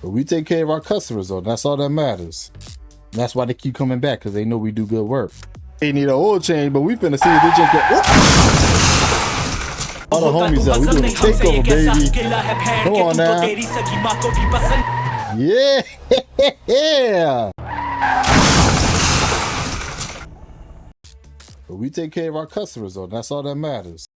But we take care of our customers though. That's all that matters. And that's why they keep coming back, because they know we do good work. They need an oil change, but we finna see if they just all the homies out. We doing a takeover, baby. Come on now. Yeah. But we take care of our customers though. That's all that matters.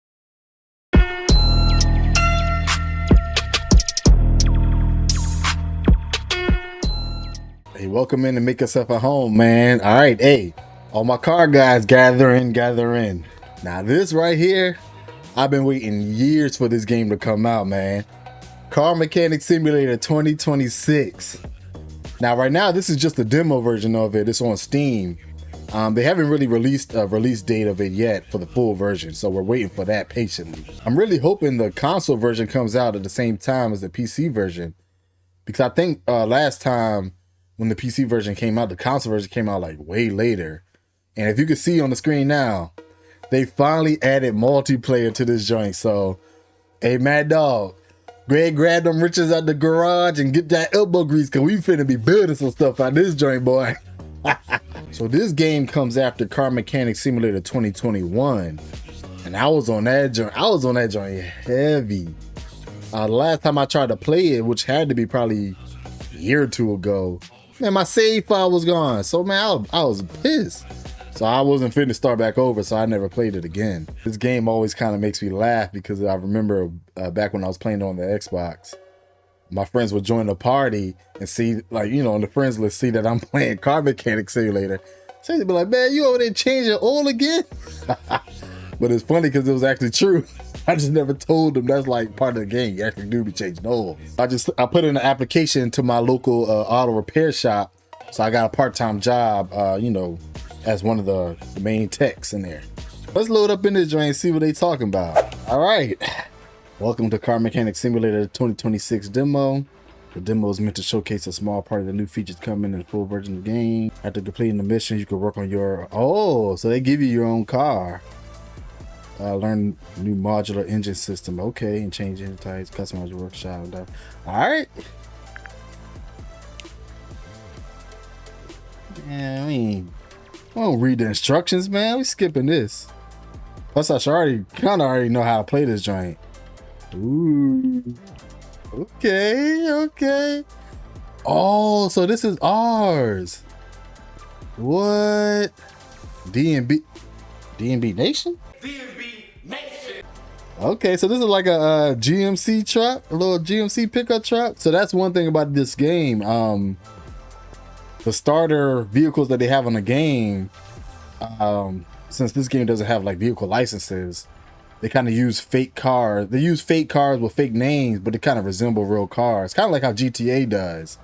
Hey, welcome in and make yourself at home, man. All right, hey, all my car guys, gather in. Now this right here, I've been waiting years for this game to come out, man. Car Mechanic Simulator 2026. Now right now, this is just the demo version of it. It's on Steam. They haven't really released a release date of it yet for the full version, so we're waiting for that patiently. I'm really hoping the console version comes out at the same time as the PC version, because I think last time when the PC version came out, the console version came out like way later. And if you can see on the screen now, they finally added multiplayer to this joint. So, hey, Mad Dog, Greg, grab them riches out the garage and get that elbow grease, because we finna be building some stuff out this joint, boy. So this game comes after Car Mechanic Simulator 2021. And I was on that joint heavy. The last time I tried to play it, which had to be probably a year or two ago, man, my save file was gone. So, man, I was pissed. So I wasn't fit to start back over, so I never played it again. This game always kind of makes me laugh, because I remember back when I was playing on the Xbox, my friends would join the party and see, like, you know, on the friends list, see that I'm playing Car Mechanic Simulator. So they'd be like, man, you over there changing oil again? But it's funny because it was actually true. I just never told them that's like part of the game. You actually do be changing oil. I put in an application to my local auto repair shop. So I got a part-time job, you know, as one of the main techs in there. Let's load up in this joint and see what they talking about. All right. Welcome to Car Mechanic Simulator 2026 demo. The demo is meant to showcase a small part of the new features coming in the full version of the game. After completing the mission, you can work on your... Oh, so they give you your own car. Learn new modular engine system. Okay, and change engine types, customize your workshop. All right. Yeah, I mean, I don't read the instructions, man. We skipping this. Plus, I should already know how to play this joint. Ooh. Okay. Oh, so this is ours. What? DNB Nation? DNB Nation. Okay, so this is like a GMC truck, a little GMC pickup truck. So that's one thing about this game. The starter vehicles that they have on the game, since this game doesn't have like vehicle licenses, they kind of use fake cars. They use fake cars with fake names, but they kind of resemble real cars. Kind of like how GTA does.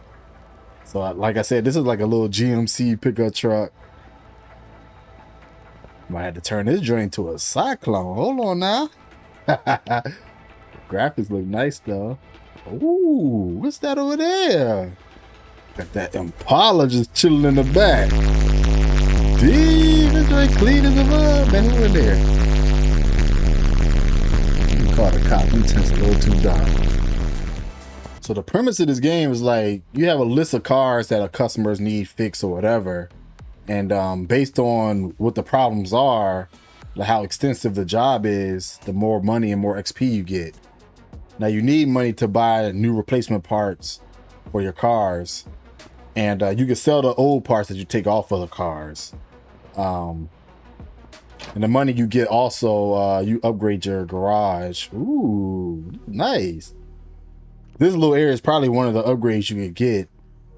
So like I said, this is like a little GMC pickup truck. Might have to turn this joint into a Cyclone. Hold on now. Graphics look nice though. Ooh, what's that over there? Got that Impala just chilling in the back. Damn, this joint clean as a mud. Man, who in there? Call the cop. Them tents a little too dark. So the premise of this game is like you have a list of cars that our customers need fixed or whatever, and based on what the problems are, like how extensive the job is, the more money and more XP you get. Now you need money to buy new replacement parts for your cars, and you can sell the old parts that you take off of the cars. And the money you get also, you upgrade your garage. Ooh, nice. This little area is probably one of the upgrades you could get.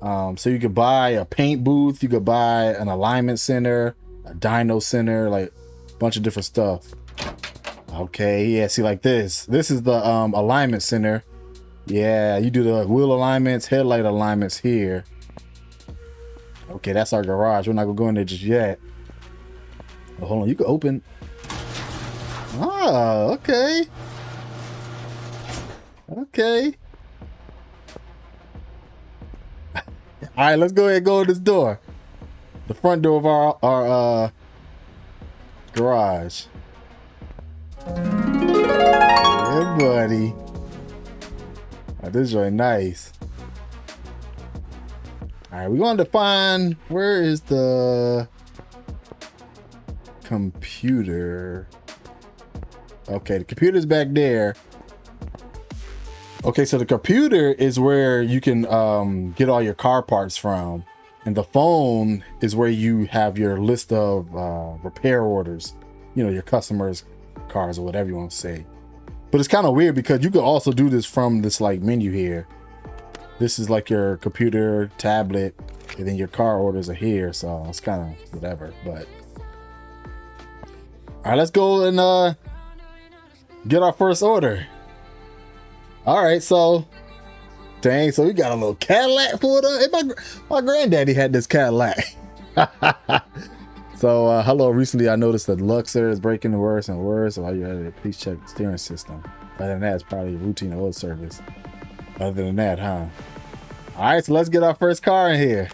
So you could buy a paint booth, you could buy an alignment center, a dyno center, like a bunch of different stuff. Okay, yeah, see like this. This is the alignment center. Yeah, you do the wheel alignments, headlight alignments here. Okay, that's our garage. We're not gonna go in there just yet. Oh, hold on, you can open. Ah, okay. Okay. All right, let's go ahead and go in this door. The front door of our garage. Yeah, buddy. Oh, this is really nice. All right, we're going to find, where is the computer? Okay, the computer's back there. Okay, so the computer is where you can get all your car parts from. And the phone is where you have your list of repair orders. You know, your customers' cars or whatever you want to say. But it's kind of weird because you can also do this from this like menu here. This is like your computer, tablet, and then your car orders are here. So it's kind of whatever, but. All right, let's go and get our first order. All right, so dang, so we got a little Cadillac pulled up. Hey, my granddaddy had this Cadillac. So hello, recently I noticed that Luxor is breaking worse and worse. So while you're at it, please check the steering system. Other than that, it's probably routine oil service. Other than that, huh? All right, so let's get our first car in here.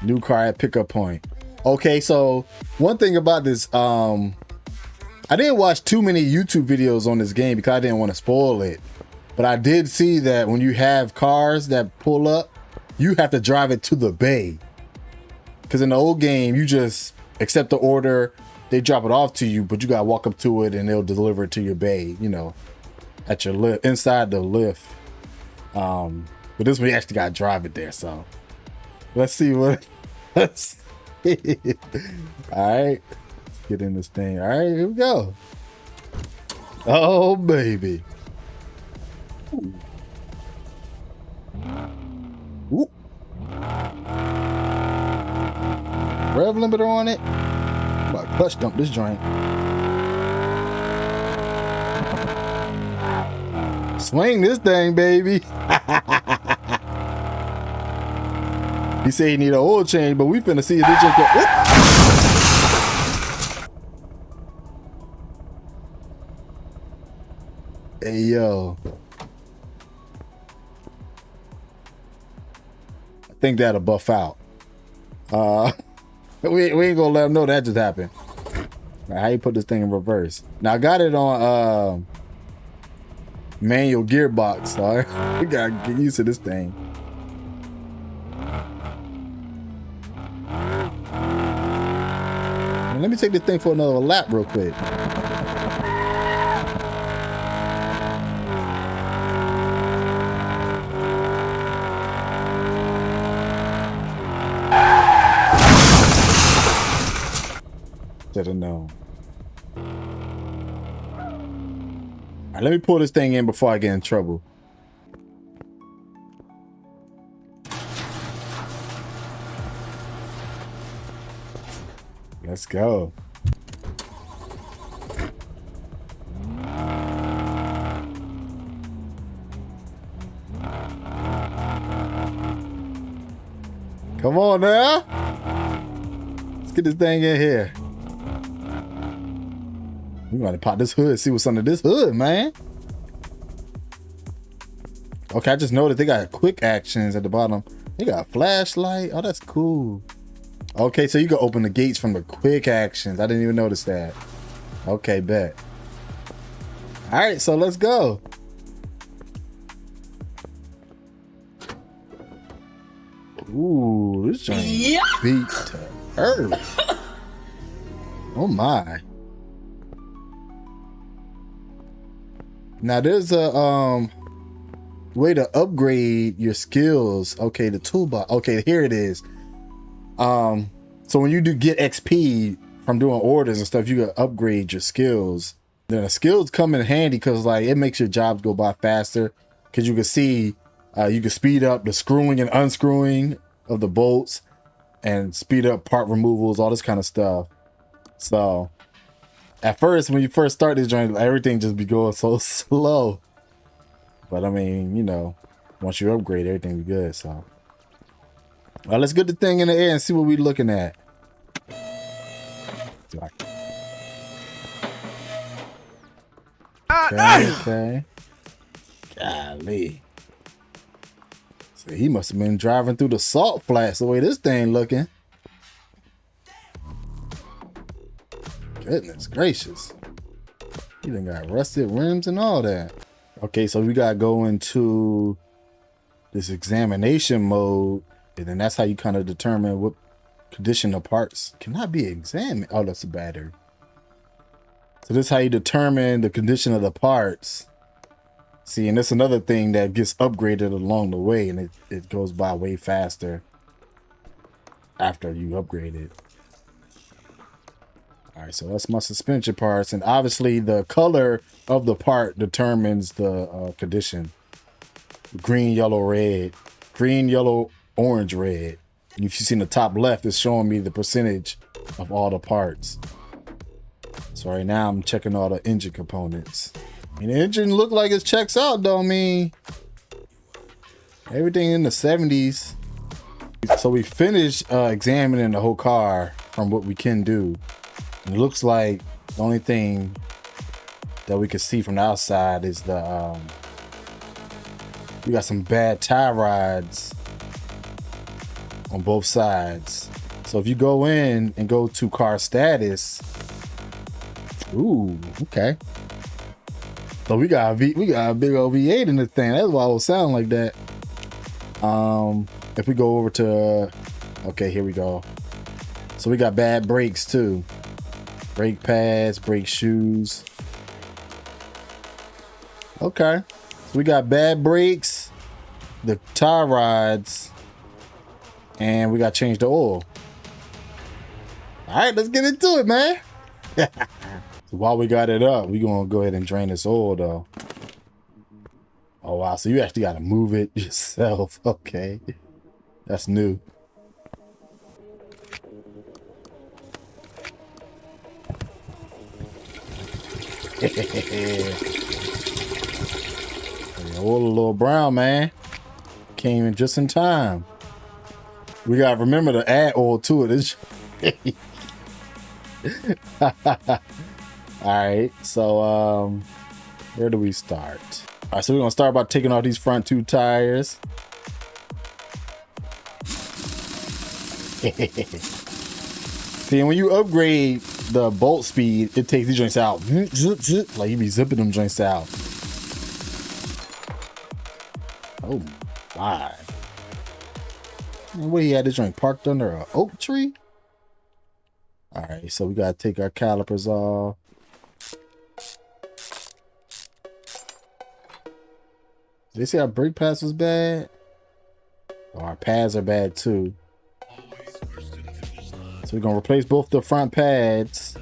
New car at pickup point. Okay, so one thing about this, I didn't watch too many YouTube videos on this game because I didn't want to spoil it. But I did see that when you have cars that pull up, you have to drive it to the bay. Because in the old game, you just accept the order, they drop it off to you, but you gotta walk up to it and they'll deliver it to your bay, you know, at your lift, inside the lift. But this one you actually gotta drive it there, so let's see what. Let's see. All right, let's get in this thing. All right, here we go. Oh baby. Ooh. Ooh. Rev limiter on it. About to clutch dump this joint. Swing this thing, baby. He said he need an oil change, but we finna see if this just go. Hey yo. I think that'll buff out. We ain't gonna let them know that just happened. Right, how you put this thing in reverse? Now I got it on manual gearbox, so we gotta get used to this thing. And let me take this thing for another lap real quick. Should have known. All right, let me pull this thing in before I get in trouble. Let's go. Come on now. Let's get this thing in here. We gotta pop this hood, see what's under this hood, man. Okay, I just noticed they got quick actions at the bottom. They got a flashlight. Oh, that's cool. Okay, so you can open the gates from the quick actions. I didn't even notice that. Okay, bet. All right, so let's go. Ooh, this joint beat to earth. Oh my. Now there's a way to upgrade your skills. Okay, the toolbar. Okay, here it is. So when you do get XP from doing orders and stuff, you can upgrade your skills. Then the skills come in handy because like it makes your jobs go by faster. Because you can see you can speed up the screwing and unscrewing of the bolts and speed up part removals, all this kind of stuff. So at first, when you first start this joint, everything just be going so slow. But I mean, you know, once you upgrade, everything be good. So, all right, let's get the thing in the air and see what we're looking at. Okay. Golly. So he must have been driving through the salt flats the way this thing looking. Goodness gracious. He done got rusted rims and all that. Okay, so we gotta go into this examination mode, and then that's how you kind of determine what condition the parts cannot be examined. Oh, that's a battery. So this is how you determine the condition of the parts. See, and that's another thing that gets upgraded along the way, and it goes by way faster after you upgrade it. All right, so that's my suspension parts, and obviously the color of the part determines the condition. Green, yellow, red. Green, yellow, orange, red. And if you see in the top left, it's showing me the percentage of all the parts. So right now I'm checking all the engine components. And the engine look like it checks out though. I mean, everything in the 70s. So we finished examining the whole car from what we can do. And it looks like the only thing that we can see from the outside is the we got some bad tie rods on both sides. So if you go in and go to car status, ooh, okay. So we got a big old V8 in this thing. That's why it will sound like that. If we go over to, okay, here we go. So we got bad brakes too. Brake pads, brake shoes. Okay. So we got bad brakes, the tie rods, and we got to change the oil. All right, let's get into it, man. So while we got it up, we're going to go ahead and drain this oil though. Oh, wow. So you actually got to move it yourself. Okay. That's new. Oil a little brown, man. Came in just in time. We got to remember to add oil to it. All right. So, where do we start? All right, so we're gonna start by taking off these front two tires. See, and when you upgrade the bolt speed, it takes these joints out. Like you be zipping them joints out. Oh my. Man, where he had this joint parked under an oak tree? All right, so we gotta take our calipers off. Did they say our brake pads was bad? Oh, our pads are bad too. So we're gonna replace both the front pads.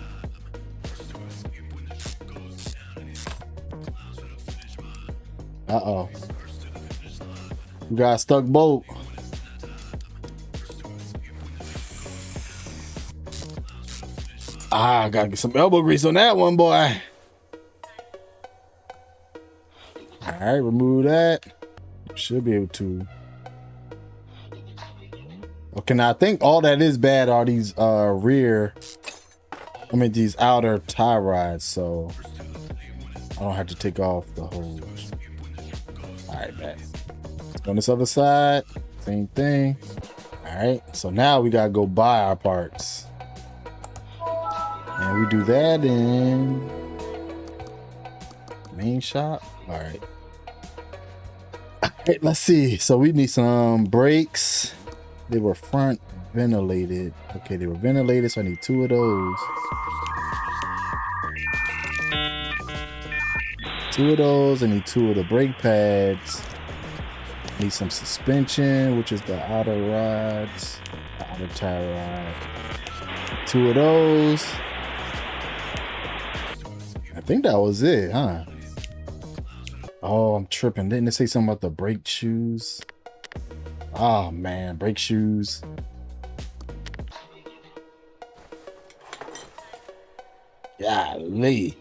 Uh-oh. We got a stuck bolt. Ah, I gotta get some elbow grease on that one, boy. All right, remove that. Should be able to. Okay, now I think all that is bad are these these outer tie rods, so I don't have to take off the hose. All right, bet. On this other side, same thing. All right, so now we gotta go buy our parts. And we do that in main shop. All right. All right, let's see. So we need some brakes. They were front ventilated. Okay, they were ventilated, so I need 2 of those. 2 of those. I need 2 of the brake pads. I need some suspension, which is the outer rods, the outer tie rod. 2 of those. I think that was it, huh? Oh, I'm tripping. Didn't it say something about the brake shoes? Oh man, brake shoes. Golly.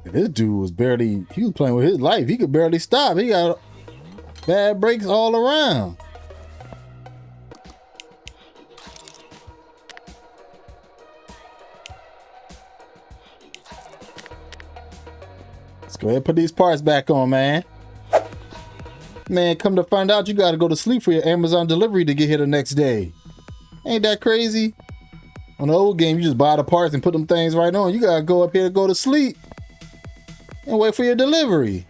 This dude was barely, he was playing with his life. He could barely stop. He got bad brakes all around. Let's go ahead and put these parts back on, man. Man, come to find out, you gotta go to sleep for your Amazon delivery to get here the next day. Ain't that crazy? On the old game, you just buy the parts and put them things right on. You gotta go up here to go to sleep and wait for your delivery.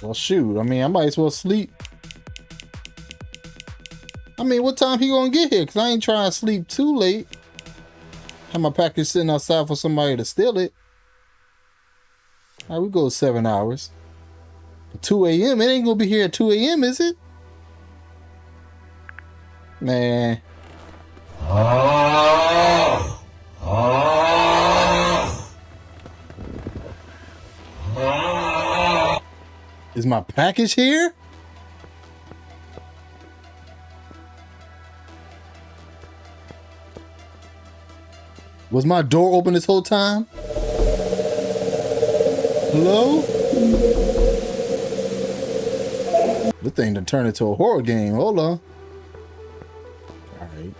Well, shoot. I mean, I might as well sleep. I mean, what time he gonna get here? Because I ain't trying to sleep too late. Have my package sitting outside for somebody to steal it. All right, we go 7 hours. 2 a.m. It ain't gonna be here at 2 a.m., is it? Man. Is my package here? Was my door open this whole time? Hello? This thing done turned into a horror game. Hold on. Alright.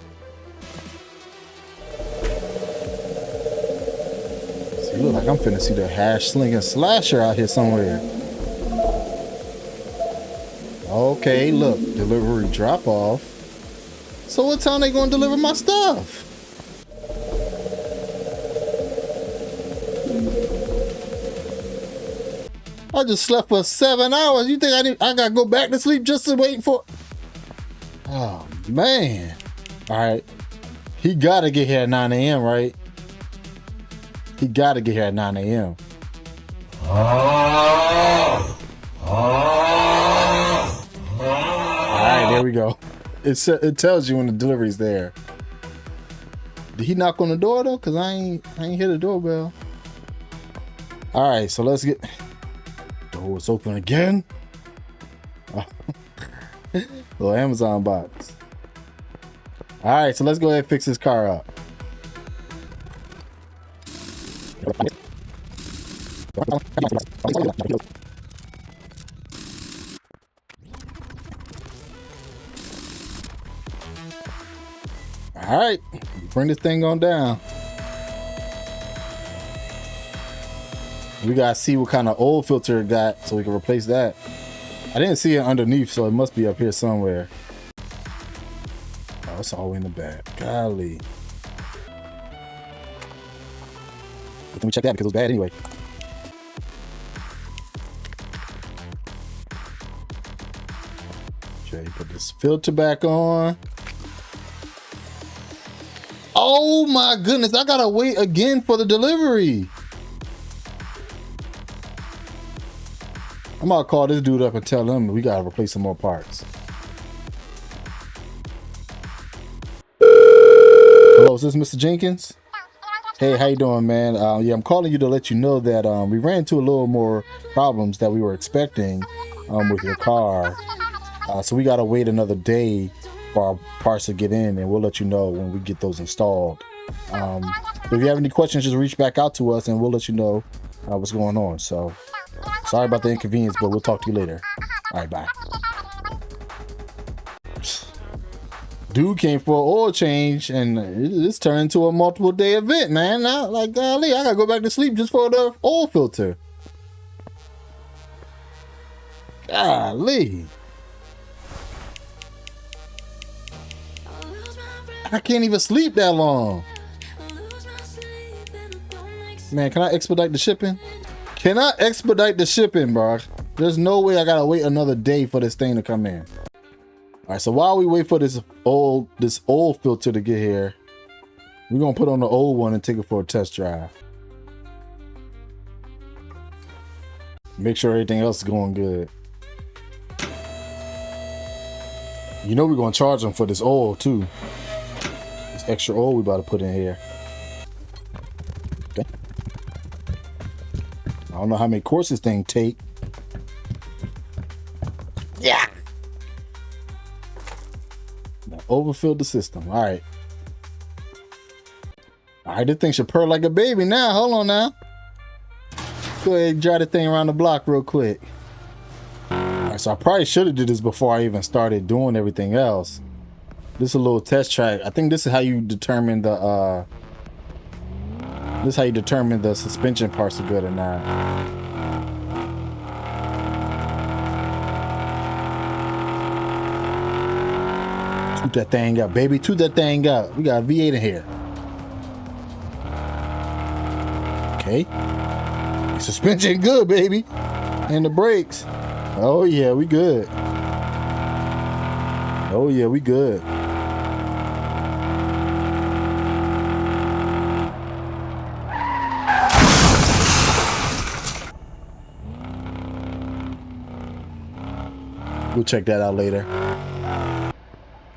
See, look like I'm finna see the hash slinging slasher out here somewhere. Okay, look. Delivery drop off. So what time they gonna deliver my stuff? I just slept for 7 hours. You think I gotta go back to sleep just to wait for? Oh man! All right, he gotta get here at 9 a.m. Right? He gotta get here at 9 a.m. All right, there we go. It tells you when the delivery's there. Did he knock on the door though? Cause I ain't hit the doorbell. All right, so let's get. Oh, it's open again. Little Amazon box. All right, so let's go ahead and fix this car up. All right, bring this thing on down. We gotta see what kind of oil filter it got so we can replace that. I didn't see it underneath, so it must be up here somewhere. Oh, it's all the way in the back. Golly. Let me check that because it was bad anyway. Okay, put this filter back on. Oh my goodness, I gotta wait again for the delivery. I'm gonna call this dude up and tell him we gotta replace some more parts. Hello, is this Mr. Jenkins? Hey, how you doing, man? Yeah, I'm calling you to let you know that we ran into a little more problems that we were expecting with your car. So we gotta wait another day for our parts to get in, and we'll let you know when we get those installed. If you have any questions, just reach back out to us and we'll let you know what's going on. So sorry about the inconvenience, but we'll talk to you later. All right, bye. Dude came for an oil change, and it's turned into a multiple day event, man. Now, like, golly, I gotta go back to sleep just for the oil filter. Golly. I can't even sleep that long. Man, can I expedite the shipping? Can I expedite the shipping, bro? There's no way I gotta wait another day for this thing to come in. All right, so while we wait for this oil filter to get here, we're gonna put on the old one and take it for a test drive. Make sure everything else is going good. You know we're gonna charge them for this oil too. This extra oil we about to put in here. Okay. I don't know how many courses this thing take. Yeah. Now overfilled the system. All right. All right, this thing should purr like a baby now. Hold on now. Go ahead and drive the thing around the block real quick. All right, so I probably should have did this before I even started doing everything else. This is a little test track. I think this is how you determine the suspension parts are good or not. Toot that thing up, baby. Toot that thing up. We got a V8 in here. Okay. Suspension good, baby. And the brakes. Oh yeah, we good. Oh yeah, we good. We'll check that out later.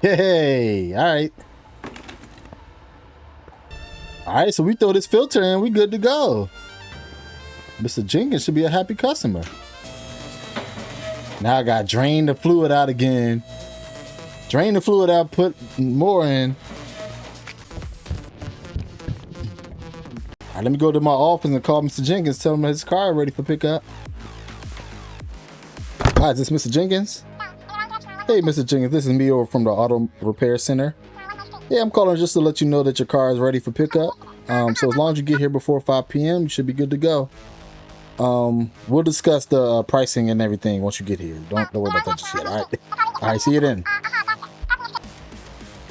Hey, all right. All right, so we throw this filter in, we good to go. Mr. Jenkins should be a happy customer. Now I got drain the fluid out again. Drain the fluid out, put more in. All right, let me go to my office and call Mr. Jenkins, tell him his car ready for pickup. Hi, is this Mr. Jenkins? Hey, Mr. Jenkins, this is me over from the auto repair center. Yeah, I'm calling just to let you know that your car is ready for pickup. So as long as you get here before 5 p.m., you should be good to go. We'll discuss the pricing and everything once you get here. Don't worry about that just yet. All right. All right, see you then.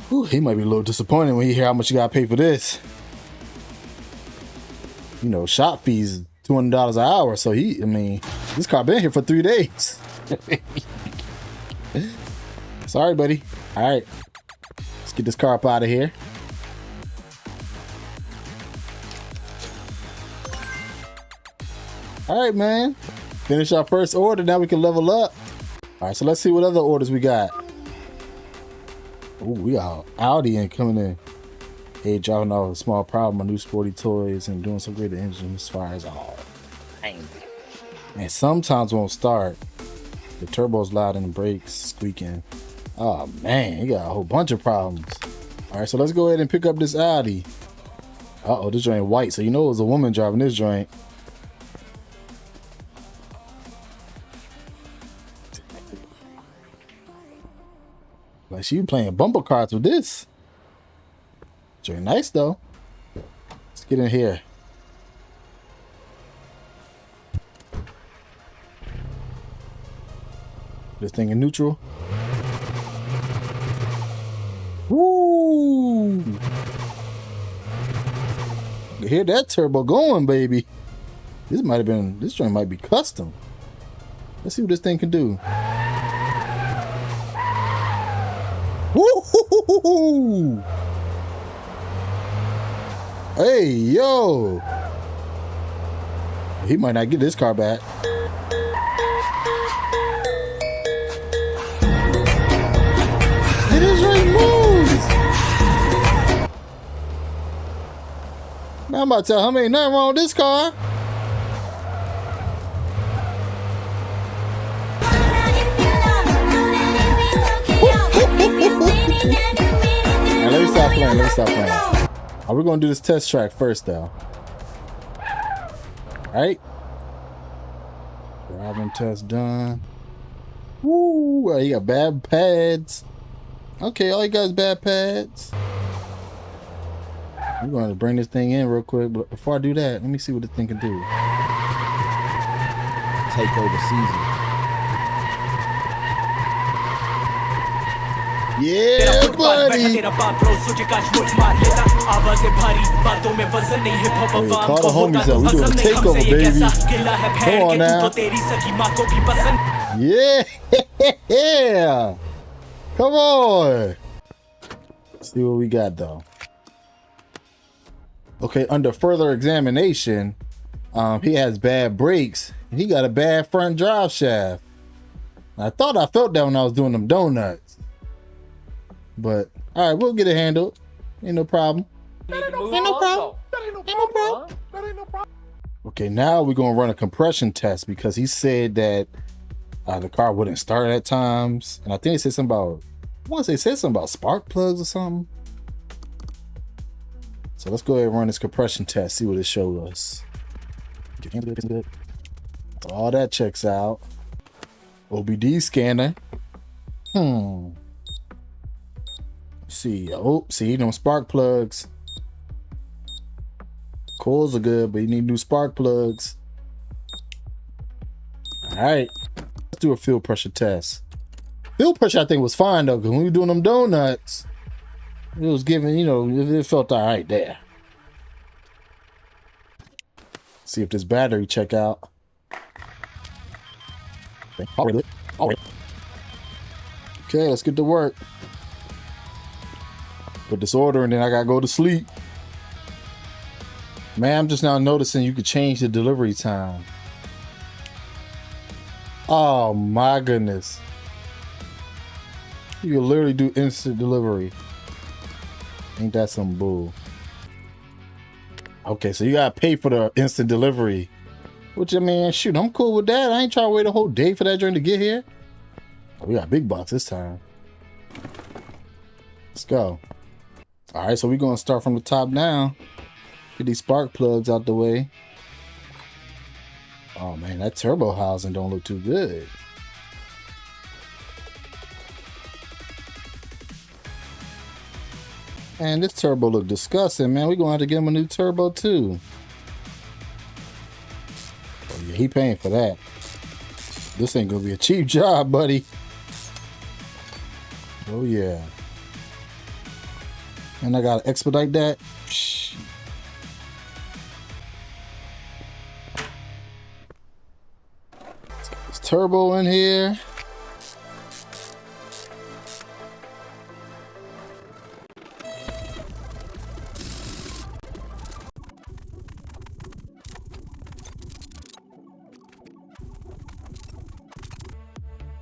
Whew, he might be a little disappointed when he hear how much you gotta pay for this. You know, shop fees $200 an hour. So this car been here for 3 days. Sorry, buddy. All right, let's get this car up out of here. All right, man. Finish our first order. Now we can level up. All right, so let's see what other orders we got. Oh, we got Audi and coming in. Hey, driving off a small problem, my new sporty toys, and doing some great engine as far as all. Man, sometimes won't start. The turbo's loud and the brakes squeaking. Oh man, you got a whole bunch of problems. All right, so let's go ahead and pick up this Audi. Uh-oh, this joint white, so you know it was a woman driving this joint. Like she playing bumper cards with this. Joint nice though. Let's get in here. This thing in neutral. Woo! You hear that turbo going, baby? This joint might be custom. Let's see what this thing can do. Woo! Hey, yo! He might not get this car back. It is right moves. Man, I'm about to tell him ain't nothing wrong with this car. Now, let me stop playing. We're gonna do this test track first though. Alright. Driving test done. Woo! You got bad pads. Okay, all you got is bad pads. I'm going to bring this thing in real quick, but before I do that, let me see what this thing can do. Take over season. Yeah, buddy! Call the homies up. We doing a takeover, baby. Come on now. Yeah! Come on! Let's see what we got though. Okay, under further examination, he has bad brakes and he got a bad front drive shaft. I thought I felt that when I was doing them donuts. But all right, we'll get it handled. Ain't no problem. Ain't no problem. Okay, now we're gonna run a compression test because he said that the car wouldn't start at times, and I think it said something about, I want to say it said something about spark plugs or something. So let's go ahead and run this compression test, see what it shows us. Good. All that checks out. OBD scanner. Let's see. Oh, see, no spark plugs. Coils are good, but you need new spark plugs. All right, let's do a fuel pressure test. Fuel pressure, I think, was fine though, because when we were doing them donuts, it was giving, you know, it felt all right there. See if this battery check out. Okay, let's get to work. Put this order and then I gotta go to sleep. Man, I'm just now noticing you could change the delivery time. Oh my goodness. You can literally do instant delivery. Ain't that some bull? Okay, so you gotta pay for the instant delivery. Which, I mean, shoot, I'm cool with that. I ain't trying to wait a whole day for that joint to get here. Oh, we got a big box this time. Let's go. All right, so we're gonna start from the top down. Get these spark plugs out the way. Oh man, that turbo housing don't look too good. Man, this turbo look disgusting, man. We're gonna have to get him a new turbo too. Oh yeah, he paying for that. This ain't gonna be a cheap job, buddy. Oh yeah. And I gotta expedite that. Psh. There's turbo in here.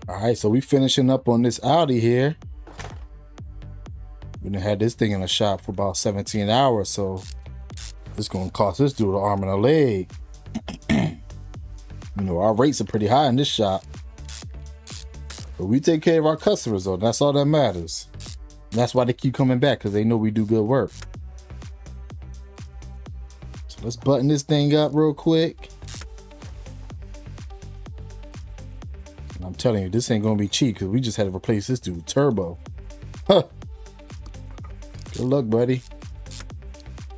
All right, so we finishing up on this Audi here. We done had this thing in the shop for about 17 hours, so it's gonna cost this dude an arm and a leg. You know, our rates are pretty high in this shop, but we take care of our customers though. That's all that matters. And that's why they keep coming back, because they know we do good work. So let's button this thing up real quick. And I'm telling you, this ain't gonna be cheap, because we just had to replace this dude turbo. Huh. Good luck, buddy.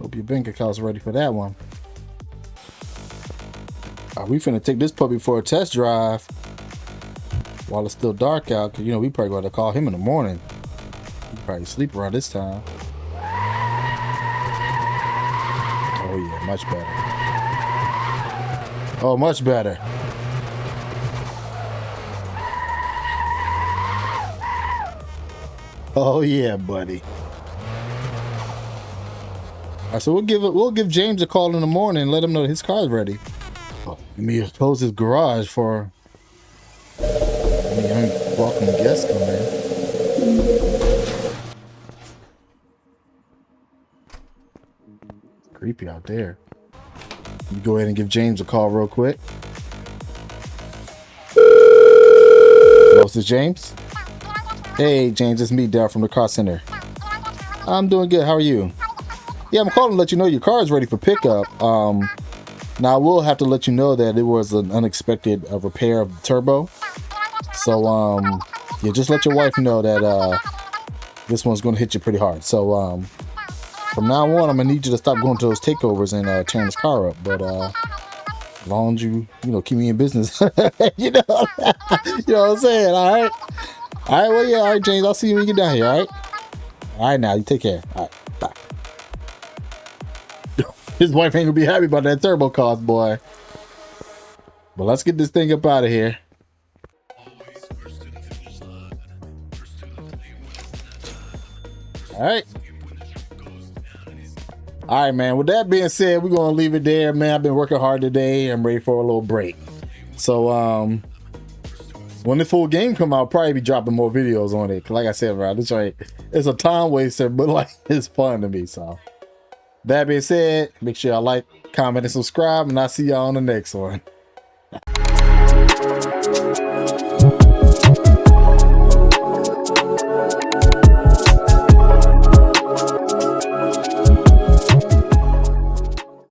Hope your bank account's ready for that one. We finna take this puppy for a test drive while it's still dark out, because you know we probably got to call him in the morning. He probably sleep around this time. Oh yeah, much better. Oh, much better. Oh yeah, buddy. All right, so we'll give James a call in the morning and let him know his car's ready. Oh, let me close his garage for any welcome guests come in. Creepy out there. Let me go ahead and give James a call real quick. Hello, this is James. Hey James, it's me, Dale from the car center. I'm doing good. How are you? Yeah, I'm calling to let you know your car is ready for pickup. Now I will have to let you know that it was an unexpected repair of the turbo. So yeah, just let your wife know that this one's going to hit you pretty hard. So from now on, I'm gonna need you to stop going to those takeovers and tearing this car up. But as long as you keep me in business, you know what I'm saying. All right. Well, yeah. All right, James. I'll see you when you get down here. All right. All right, now you take care. All right. Bye. His wife ain't gonna be happy about that turbo cost, boy. But let's get this thing up out of here. All right. All right, man. With that being said, we're gonna leave it there, man. I've been working hard today. I'm ready for a little break. So when the full game come out, I'll probably be dropping more videos on it. Like I said, bro, it's a time waster, but like it's fun to me. So that being said, make sure y'all like, comment, and subscribe, and I'll see y'all on the next one.